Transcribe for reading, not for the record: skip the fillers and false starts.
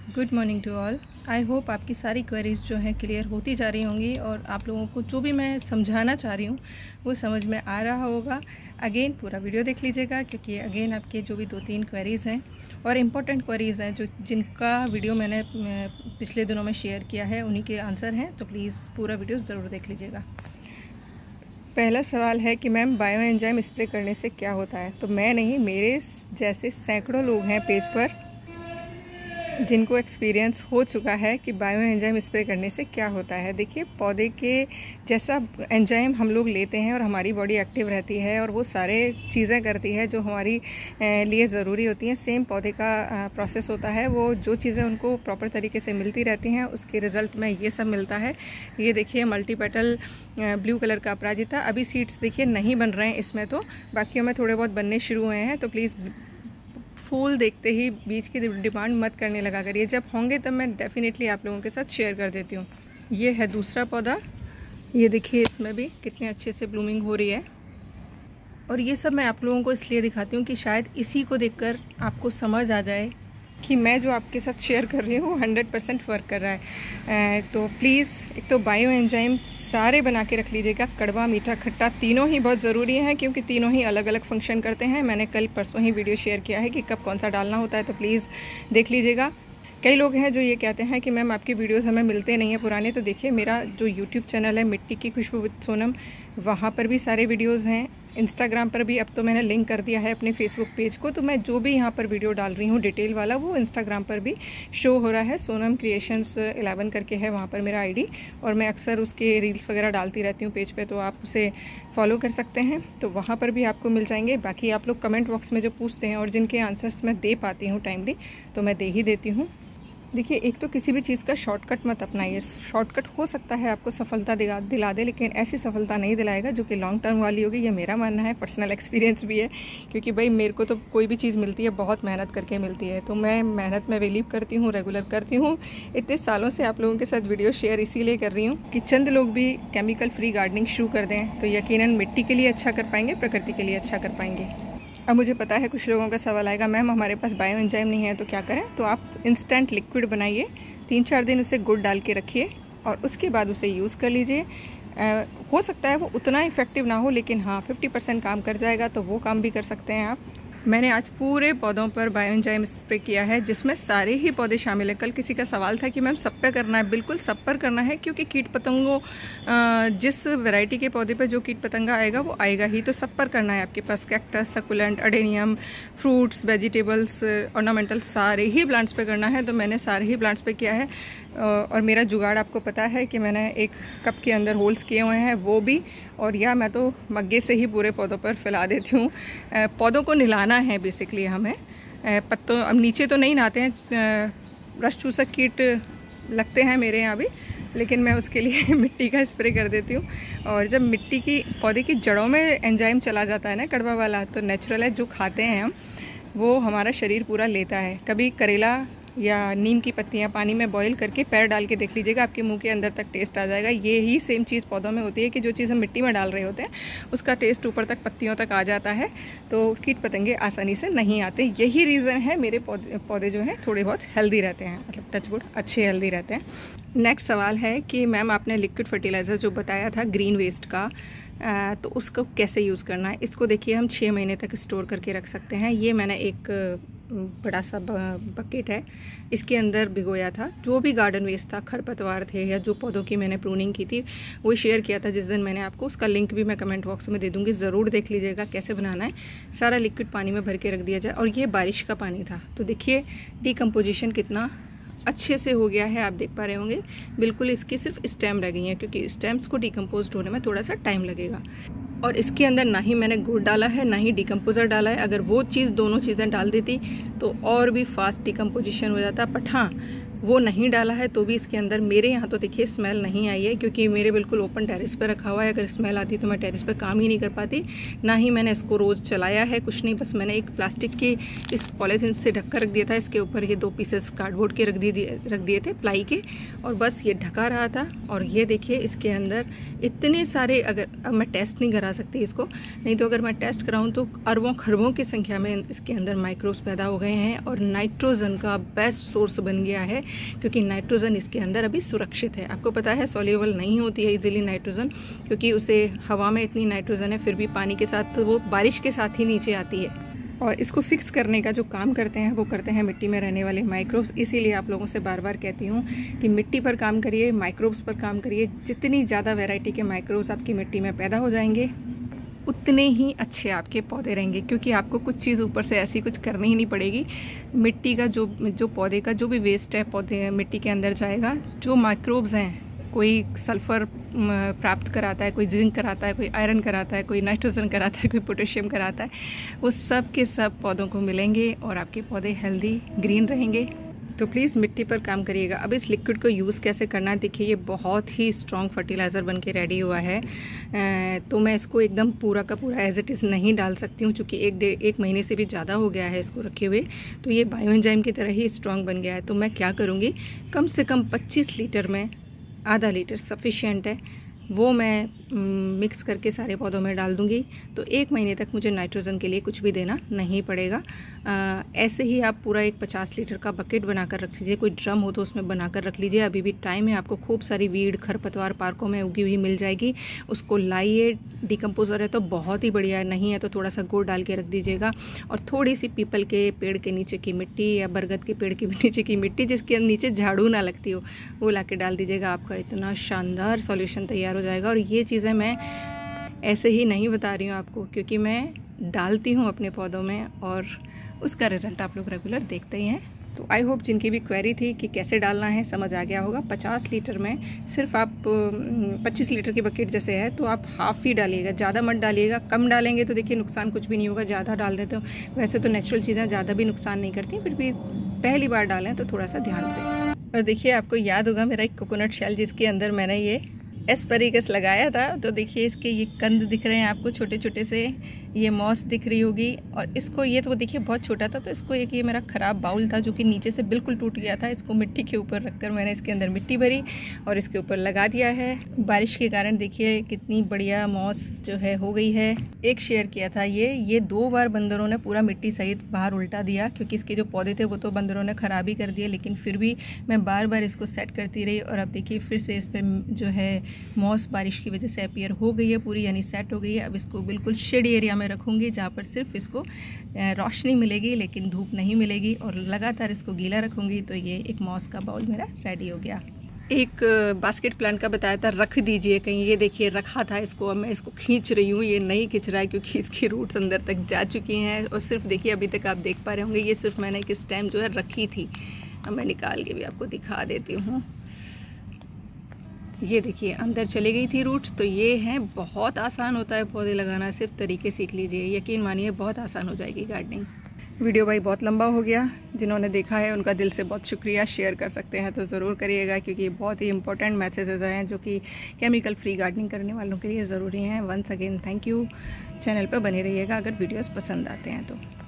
Good morning to all. I hope आपकी सारी queries जो हैं क्लियर होती जा रही होंगी और आप लोगों को जो भी मैं समझाना चाह रही हूँ वो समझ में आ रहा होगा। अगेन पूरा वीडियो देख लीजिएगा क्योंकि अगेन आपके जो भी 2-3 क्वेरीज़ हैं और इम्पोर्टेंट क्वेरीज़ हैं जिनका वीडियो मैंने पिछले दिनों में शेयर किया है उन्हीं के आंसर हैं, तो प्लीज़ पूरा वीडियो ज़रूर देख लीजिएगा। पहला सवाल है कि मैम बायो एंजाइम स्प्रे करने से क्या होता है। तो मैं नहीं, मेरे जैसे सैकड़ों लोग हैं पेज पर जिनको एक्सपीरियंस हो चुका है कि बायो एंजाइम स्प्रे करने से क्या होता है। देखिए, पौधे के जैसा एंजाइम हम लोग लेते हैं और हमारी बॉडी एक्टिव रहती है और वो सारे चीज़ें करती है जो हमारी लिए ज़रूरी होती हैं। सेम पौधे का प्रोसेस होता है, वो जो चीज़ें उनको प्रॉपर तरीके से मिलती रहती हैं उसके रिज़ल्ट में ये सब मिलता है। ये देखिए मल्टीपेटल ब्लू कलर का अपराजिता, अभी सीड्स देखिए नहीं बन रहे हैं इसमें, तो बाकियों में थोड़े बहुत बनने शुरू हुए हैं। तो प्लीज़ फूल देखते ही बीज की डिमांड मत करने लगा करिए, जब होंगे तब मैं डेफिनेटली आप लोगों के साथ शेयर कर देती हूँ। ये है दूसरा पौधा, ये देखिए इसमें भी कितने अच्छे से ब्लूमिंग हो रही है। और ये सब मैं आप लोगों को इसलिए दिखाती हूँ कि शायद इसी को देखकर आपको समझ आ जाए कि मैं जो आपके साथ शेयर कर रही हूँ 100% वर्क कर रहा है। तो प्लीज़ एक तो बायो एंजाइम सारे बना के रख लीजिएगा, कड़वा मीठा खट्टा तीनों ही बहुत ज़रूरी हैं क्योंकि तीनों ही अलग अलग फंक्शन करते हैं। मैंने कल परसों ही वीडियो शेयर किया है कि कब कौन सा डालना होता है, तो प्लीज़ देख लीजिएगा। कई लोग हैं जो ये कहते हैं कि मैम आपके वीडियोस हमें मिलते नहीं हैं पुराने, तो देखिए मेरा जो यूट्यूब चैनल है मिट्टी की खुशबू विद सोनम, वहाँ पर भी सारे वीडियोस हैं। इंस्टाग्राम पर भी अब तो मैंने लिंक कर दिया है अपने फेसबुक पेज को, तो मैं जो भी यहाँ पर वीडियो डाल रही हूँ डिटेल वाला वो इंस्टाग्राम पर भी शो हो रहा है। सोनम क्रिएशंस 11 करके है वहाँ पर मेरा आईडी, और मैं अक्सर उसके रील्स वगैरह डालती रहती हूँ पेज पे, तो आप उसे फॉलो कर सकते हैं, तो वहाँ पर भी आपको मिल जाएंगे। बाकी आप लोग कमेंट बॉक्स में जो पूछते हैं और जिनके आंसर्स मैं दे पाती हूँ टाइमली, तो मैं दे ही देती हूँ। देखिए, एक तो किसी भी चीज़ का शॉर्टकट मत अपनाइए। शॉर्टकट हो सकता है आपको सफलता दिला दे, लेकिन ऐसी सफलता नहीं दिलाएगा जो कि लॉन्ग टर्म वाली होगी। ये मेरा मानना है, पर्सनल एक्सपीरियंस भी है, क्योंकि भाई मेरे को तो कोई भी चीज़ मिलती है बहुत मेहनत करके मिलती है, तो मैं मेहनत में बिलीव करती हूँ, रेगुलर करती हूँ। इतने सालों से आप लोगों के साथ वीडियो शेयर इसीलिए कर रही हूँ कि चंद लोग भी केमिकल फ्री गार्डनिंग शुरू कर दें तो यकीनन मिट्टी के लिए अच्छा कर पाएंगे, प्रकृति के लिए अच्छा कर पाएंगे। अब मुझे पता है कुछ लोगों का सवाल आएगा, मैम हमारे पास बायो एंजाइम नहीं है तो क्या करें। तो आप इंस्टेंट लिक्विड बनाइए, 3-4 दिन उसे गुड़ डाल के रखिए और उसके बाद उसे यूज़ कर लीजिए। हो सकता है वो उतना इफ़ेक्टिव ना हो, लेकिन हाँ 50% काम कर जाएगा, तो वो काम भी कर सकते हैं आप। मैंने आज पूरे पौधों पर बायो एंजाइम स्प्रे किया है, जिसमें सारे ही पौधे शामिल हैं। कल किसी का सवाल था कि मैम सब पे करना है, बिल्कुल सब पर करना है, क्योंकि कीट पतंगों जिस वैरायटी के पौधे पर जो कीट पतंगा आएगा वो आएगा ही, तो सब पर करना है। आपके पास cactus, succulent, adenium, fruits, vegetables, ornamental सारे ही प्लांट्स पे करना है, तो मैंने सारे ही प्लांट्स पे किया है। और मेरा जुगाड़ आपको पता है कि मैंने एक कप के अंदर होल्स किए हुए हैं, वो भी, और या मैं तो मग्गे से ही पूरे पौधों पर फैला देती हूँ। पौधों को निलाना है बेसिकली हमें, पत्तों अब नीचे तो नहीं नहाते हैं, रस चूसक कीट लगते हैं मेरे यहाँ भी, लेकिन मैं उसके लिए मिट्टी का स्प्रे कर देती हूँ। और जब मिट्टी की पौधे की जड़ों में एंजाइम चला जाता है ना कड़वा वाला, तो नेचुरल है, जो खाते हैं हम वो हमारा शरीर पूरा लेता है। कभी करेला या नीम की पत्तियां पानी में बॉईल करके पैर डाल के देख लीजिएगा, आपके मुंह के अंदर तक टेस्ट आ जाएगा। ये ही सेम चीज़ पौधों में होती है कि जो चीज़ हम मिट्टी में डाल रहे होते हैं उसका टेस्ट ऊपर तक पत्तियों तक आ जाता है, तो कीट पतंगे आसानी से नहीं आते। यही रीज़न है मेरे पौधे जो हैं थोड़े बहुत हेल्दी रहते हैं, मतलब टचवुड अच्छे हेल्दी रहते हैं। नेक्स्ट सवाल है कि मैम आपने लिक्विड फर्टिलाइज़र जो बताया था ग्रीन वेस्ट का, तो उसको कैसे यूज़ करना है। इसको देखिए हम 6 महीने तक स्टोर करके रख सकते हैं। ये मैंने एक बड़ा सा बकेट है, इसके अंदर भिगोया था जो भी गार्डन वेस्ट था, खरपतवार थे या जो पौधों की मैंने प्रूनिंग की थी वो शेयर किया था जिस दिन मैंने आपको, उसका लिंक भी मैं कमेंट बॉक्स में दे दूँगी, ज़रूर देख लीजिएगा कैसे बनाना है। सारा लिक्विड पानी में भर के रख दिया जाए, और ये बारिश का पानी था, तो देखिए डिकम्पोजिशन कितना अच्छे से हो गया है, आप देख पा रहे होंगे। बिल्कुल इसकी सिर्फ स्टेम रह गई हैं, क्योंकि स्टेम्स को डिकम्पोज होने में थोड़ा सा टाइम लगेगा। और इसके अंदर ना ही मैंने गुड़ डाला है ना ही डिकम्पोज़र डाला है। अगर वो चीज़ दोनों चीज़ें डाल देती तो और भी फास्ट डिकम्पोजिशन हो जाता। बट हाँ, वो नहीं डाला है तो भी इसके अंदर मेरे यहाँ तो देखिए स्मेल नहीं आई है, क्योंकि मेरे बिल्कुल ओपन टेरेस पर रखा हुआ है। अगर स्मेल आती तो मैं टेरेस पर काम ही नहीं कर पाती, ना ही मैंने इसको रोज़ चलाया है, कुछ नहीं। बस मैंने एक प्लास्टिक की इस पॉलीथीन से ढक कर रख दिया था, इसके ऊपर ये 2 पीसेस कार्डबोर्ड के रख दिए थे प्लाई के, और बस ये ढका रहा था। और ये देखिए इसके अंदर इतने सारे, अगर अब मैं टेस्ट नहीं करा सकती इसको, नहीं तो अगर मैं टेस्ट कराऊँ तो अरबों खरबों की संख्या में इसके अंदर माइक्रोब्स पैदा हो गए हैं। और नाइट्रोजन का बेस्ट सोर्स बन गया है, क्योंकि नाइट्रोजन इसके अंदर अभी सुरक्षित है। आपको पता है सॉल्युबल नहीं होती है इजीली नाइट्रोजन, क्योंकि उसे हवा में इतनी नाइट्रोजन है, फिर भी पानी के साथ वो बारिश के साथ ही नीचे आती है। और इसको फिक्स करने का जो काम करते हैं वो करते हैं मिट्टी में रहने वाले माइक्रोब्स। इसीलिए आप लोगों से बार बार कहती हूँ कि मिट्टी पर काम करिए, माइक्रोब्स पर काम करिए। जितनी ज़्यादा वैरायटी के माइक्रोब्स आपकी मिट्टी में पैदा हो जाएंगे, उतने ही अच्छे आपके पौधे रहेंगे, क्योंकि आपको कुछ चीज़ ऊपर से ऐसी कुछ करनी ही नहीं पड़ेगी। मिट्टी का जो पौधे का जो भी वेस्ट है पौधे मिट्टी के अंदर जाएगा। जो माइक्रोब्स हैं, कोई सल्फ़र प्राप्त कराता है, कोई जिंक कराता है, कोई आयरन कराता है, कोई नाइट्रोजन कराता है, कोई पोटेशियम कराता है, वो सब के सब पौधों को मिलेंगे और आपके पौधे हेल्दी ग्रीन रहेंगे। तो प्लीज़ मिट्टी पर काम करिएगा। अब इस लिक्विड को यूज़ कैसे करना है, देखिए ये बहुत ही स्ट्रॉन्ग फर्टिलाइज़र बन के रेडी हुआ है। तो मैं इसको एकदम पूरा का पूरा एज इट इज़ नहीं डाल सकती हूँ, चूँकि एक महीने से भी ज़्यादा हो गया है इसको रखे हुए। तो ये बायोएंजाइम की तरह ही स्ट्रॉन्ग बन गया है। तो मैं क्या करूँगी, कम से कम 25 लीटर में आधा लीटर सफिशिएंट है, वो मैं मिक्स करके सारे पौधों में डाल दूंगी। तो 1 महीने तक मुझे नाइट्रोजन के लिए कुछ भी देना नहीं पड़ेगा। ऐसे ही आप पूरा एक 50 लीटर का बकेट बनाकर रख लीजिए, कोई ड्रम हो तो उसमें बनाकर रख लीजिए। अभी भी टाइम है, आपको खूब सारी वीड खरपतवार पार्कों में उगी हुई मिल जाएगी, उसको लाइए। डिकम्पोजर है तो बहुत ही बढ़िया है, नहीं है तो थोड़ा सा गुड़ डाल के रख दीजिएगा। और थोड़ी सी पीपल के पेड़ के नीचे की मिट्टी या बरगद के पेड़ के नीचे की मिट्टी, जिसके नीचे झाड़ू ना लगती हो, वो ला के डाल दीजिएगा। आपका इतना शानदार सॉल्यूशन तैयार हो जाएगा। और ये चीज़ें मैं ऐसे ही नहीं बता रही हूँ आपको, क्योंकि मैं डालती हूँ अपने पौधों में और उसका रिज़ल्ट आप लोग रेगुलर देखते ही हैं। तो आई होप जिनकी भी क्वेरी थी कि कैसे डालना है समझ आ गया होगा। 50 लीटर में सिर्फ आप 25 लीटर की बकेट जैसे है तो आप हाफ़ ही डालिएगा, ज़्यादा मत डालिएगा। कम डालेंगे तो देखिए नुकसान कुछ भी नहीं होगा, ज़्यादा डाल देते हो। वैसे तो नेचुरल चीज़ें ज़्यादा भी नुकसान नहीं करती, फिर भी पहली बार डालें तो थोड़ा सा ध्यान से। और देखिए आपको याद होगा मेरा एक कोकोनट शेल जिसके अंदर मैंने ये एस्पैरागस लगाया था। तो देखिए इसके ये कंद दिख रहे हैं आपको छोटे छोटे से, ये मॉस दिख रही होगी। और इसको ये तो देखिए बहुत छोटा था, तो इसको एक ये मेरा ख़राब बाउल था जो कि नीचे से बिल्कुल टूट गया था। इसको मिट्टी के ऊपर रखकर मैंने इसके अंदर मिट्टी भरी और इसके ऊपर लगा दिया है। बारिश के कारण देखिए कितनी बढ़िया मॉस जो है हो गई है। एक शेयर किया था ये 2 बार बंदरों ने पूरा मिट्टी सहित बाहर उल्टा दिया, क्योंकि इसके जो पौधे थे वो तो बंदरों ने ख़राब ही कर दिए, लेकिन फिर भी मैं बार बार इसको सेट करती रही। और अब देखिए फिर से इस पर जो है मॉस बारिश की वजह से अपीयर हो गई है पूरी, यानी सेट हो गई है। अब इसको बिल्कुल शेड एरिया में रखूँगी जहाँ पर सिर्फ इसको रोशनी मिलेगी लेकिन धूप नहीं मिलेगी, और लगातार इसको गीला रखूँगी। तो ये एक मॉस का बाउल मेरा रेडी हो गया। एक बास्केट प्लांट का बताया था रख दीजिए कहीं, ये देखिए रखा था इसको, अब मैं इसको खींच रही हूँ। ये नहीं खींच रहा है क्योंकि इसकी रूट्स अंदर तक जा चुकी हैं। और सिर्फ देखिए अभी तक आप देख पा रहे होंगे, ये सिर्फ मैंने किस टाइम जो है रखी थी। अब मैं निकाल के भी आपको दिखा देती हूँ। ये देखिए अंदर चली गई थी रूट्स। तो ये है, बहुत आसान होता है पौधे लगाना, सिर्फ तरीके सीख लीजिए, यकीन मानिए बहुत आसान हो जाएगी गार्डनिंग। वीडियो भाई बहुत लंबा हो गया, जिन्होंने देखा है उनका दिल से बहुत शुक्रिया। शेयर कर सकते हैं तो ज़रूर करिएगा, क्योंकि बहुत ही इंपॉर्टेंट मैसेजेस हैं जो कि केमिकल फ्री गार्डनिंग करने वालों के लिए ज़रूरी हैं। Once again thank you. Channel पर बने रहिएगा अगर वीडियोस पसंद आते हैं तो।